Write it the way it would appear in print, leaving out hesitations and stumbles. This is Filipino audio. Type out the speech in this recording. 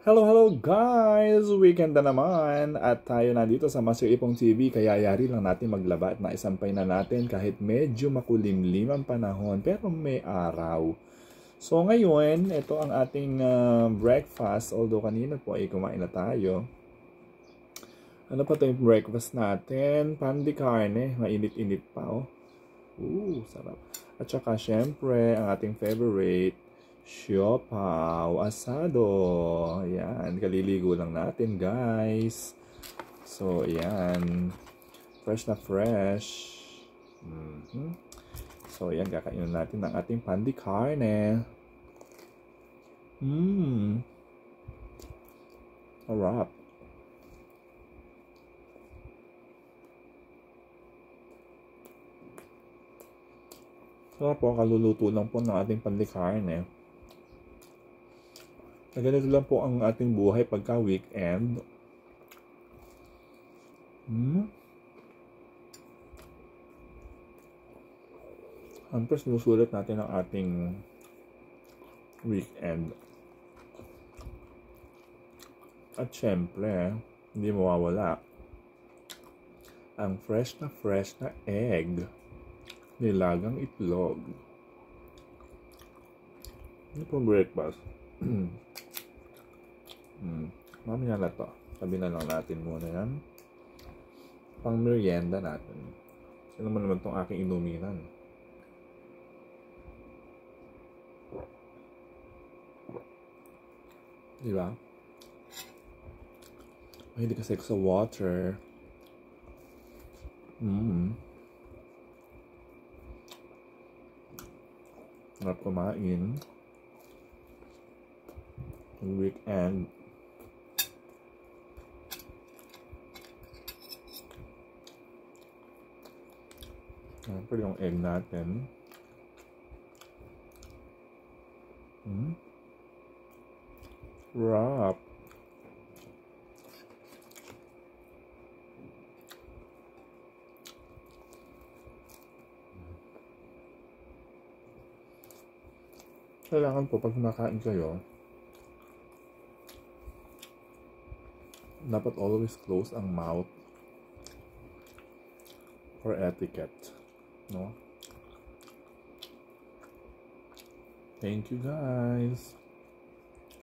Hello, hello guys! Weekend na naman at tayo nandito sa Master Ipong TV kaya yari lang natin maglaba at naisampay na natin kahit medyo makulimlim ang panahon pero may araw. So ngayon, ito ang ating breakfast although kanina po ay kumain na tayo. Ano pa ito yung breakfast natin? Pan de carne, mainit-init pa oh. Sarap. At saka syempre ang ating favorite siopaw asado. Ayan, kaliligo lang natin guys. So, ayan. Fresh na fresh. So, ayan, kakainin natin ng ating pan de carne. Sarap. Sarap po, kaluluto lang po ng ating pan de carne. Ganito lang po ang ating buhay pagka weekend. Siyempre, sinusulat natin ang ating weekend. At syempre, hindi mawawala ang fresh na egg. Nilagang itlog. Ano pong breakfast? Mamaya na to. Sabi na lang natin muna yan. Pang merienda natin. Sino naman itong aking inuminan? Diba? Mahilig kasi ako sa water. Sarap kumain. Weekend. Siyempre yung egg natin. Wrap. Kailangan po pag kumakain kayo, dapat always close ang mouth for etiquette, no? Thank you guys.